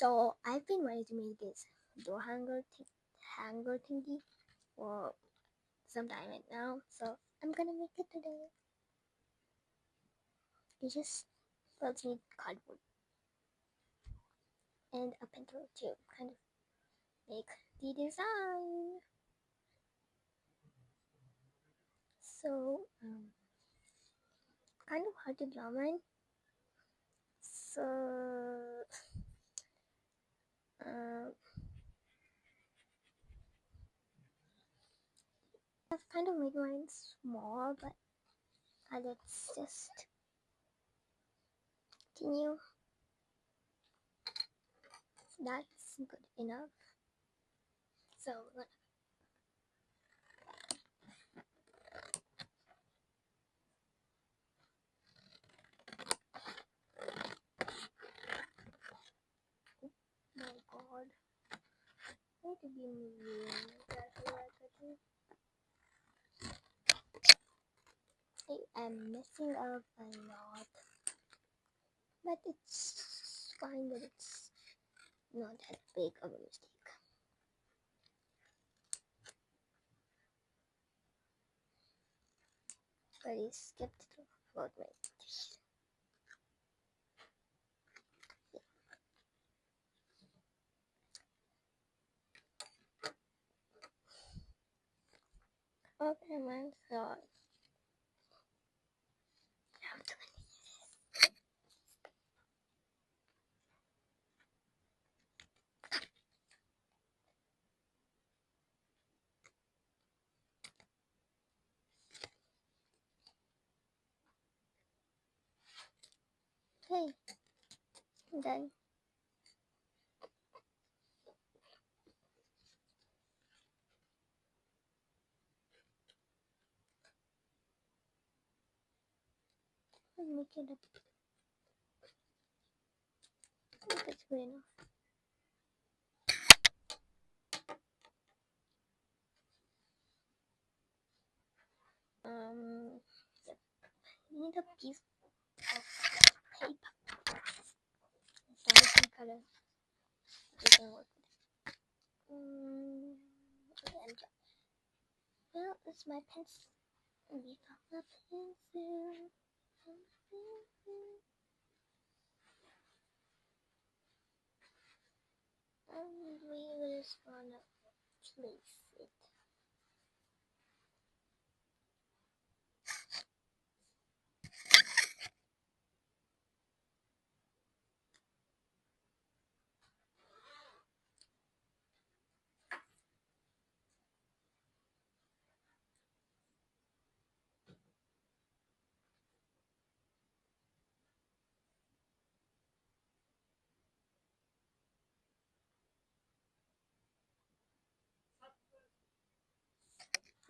So I've been wanting to make this door hanger thingy for some time right now. So I'm gonna make it today. It just first need cardboard and a pencil to kind of make the design. So kind of hard to draw mine. So I've kind of made mine small, but let's just continue. That's good enough. So my god, I need to be really careful. I am messing up a lot, but it's fine that it's not that big of a mistake. But I skipped about my teeth. Okay, my god. Okay, I'm done. I'll make it up. I think it's good enough. Yep. You need a piece of paper. Some color. You can work with it. Okay, I'm done. Well, it's my pencil. We got my pencil. And we just wanna place it.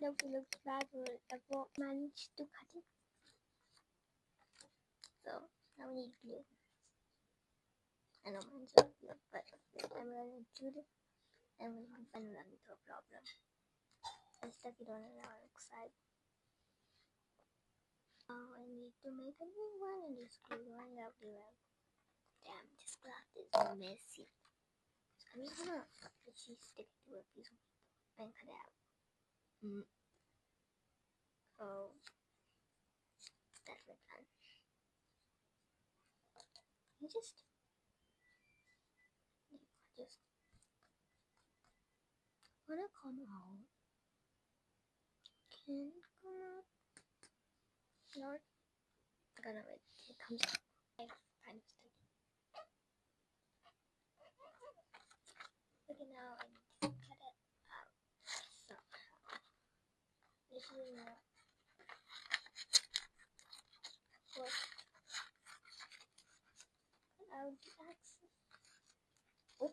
Nope, it looks bad. I won't manage to cut it. So now we need glue. I know mine's not glue, but I'm gonna do this and we can run into a problem. I stuck it on the outside. Oh, I need to make a new one and just glue one out the way. Damn, this cloth is messy. So I'm just gonna actually stick it to a piece of paper and cut it out. Oh, that's my plan. I just wanna come out. Can it come out? Not gonna wait. It comes out. I kind of stuck it. Okay, now I need to cut it out. So this is not what cut out the axis. Oh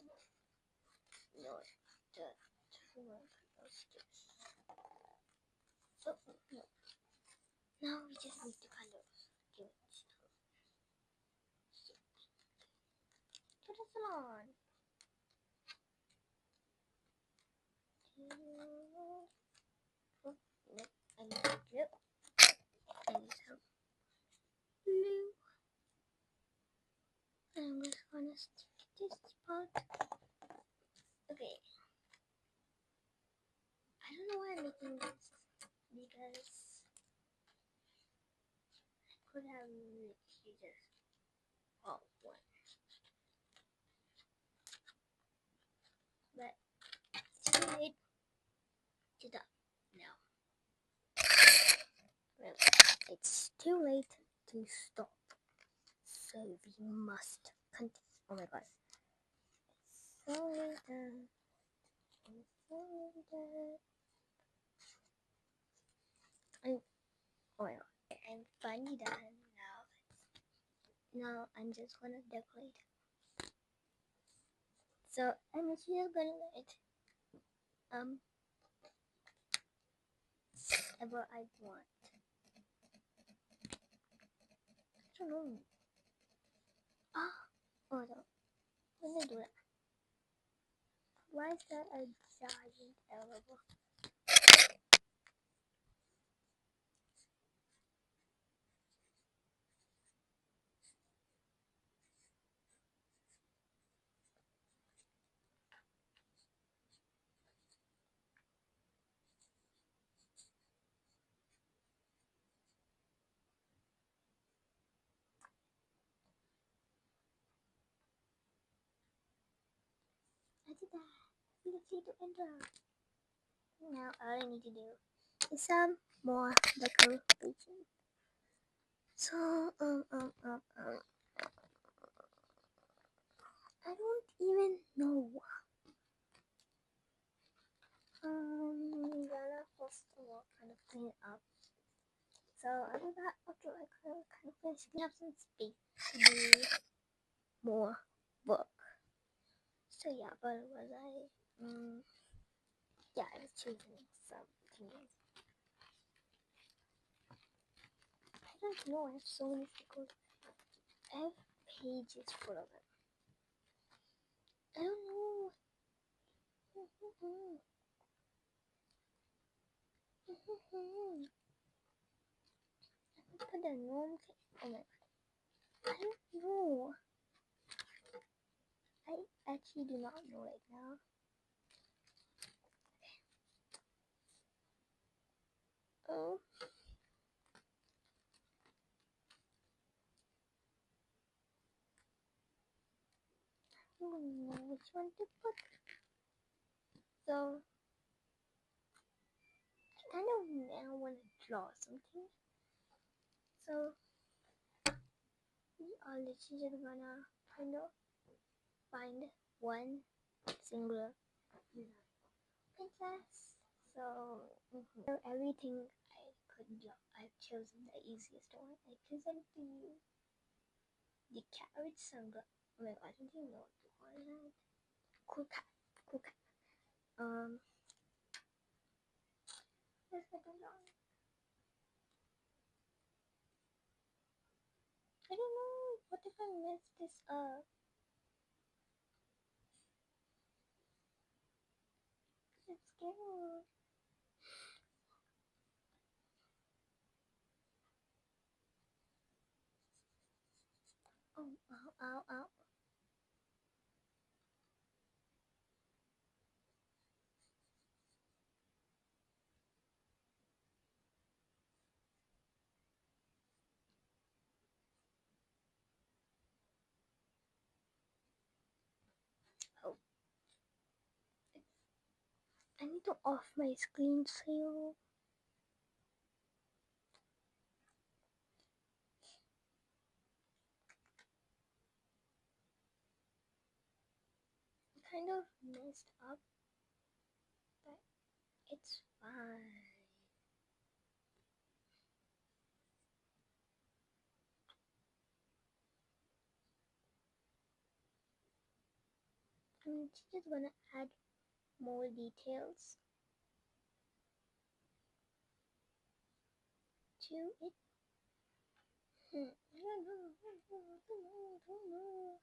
no, the one those sticks. Oh no. Now we just need to kind of give it put a salon. Oh, no, I need to glue. I need some glue. I'm just gonna stick it this part. Okay. I don't know why I'm making this because I could have literally just all one. But it's too late to stop now. Really, it's too late to stop. So we must continue. Oh my god. It's so late. It's so late. Oh my god. I'm finally done now. Now I'm just gonna decorate. So I'm just gonna let whatever I want. I don't know. Oh no. When I do that. Why is that a giant elevator? I did that. Feel free to enter. Now all I need to do is some more decoration. So I don't even know. I'm gonna first of all kind of clean it up. So I do that after I kind of finish. We have some space to do more work. So yeah, but was I? Yeah, I was choosing some things. I don't know. I have so many stickers. I have pages full of them. I don't know. I put the gnome. Oh my god. I don't know. I actually do not know right now. Oh. I don't know which one to put. So I kind of now want to draw something. So we are literally just gonna kind of find one singular princess. So everything I could draw, I've chosen the easiest one. I present to you the carrot sunglasses. Oh my god, I don't even know what to call it. Cool cat. Let's get it on. I don't know. What if I mess this up? It's scary. Oh, ow. Oh. I need to off my screen saver. Kind of messed up, but it's fine. I'm just gonna add more details to it. I don't know.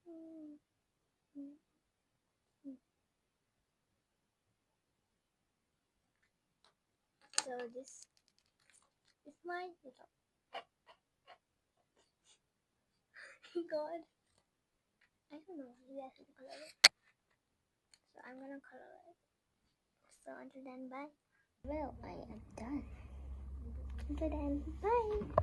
So this is my little God. I don't know. You guys can color it. So I'm gonna color it. So until then, bye. Well, I am done. Until then, bye.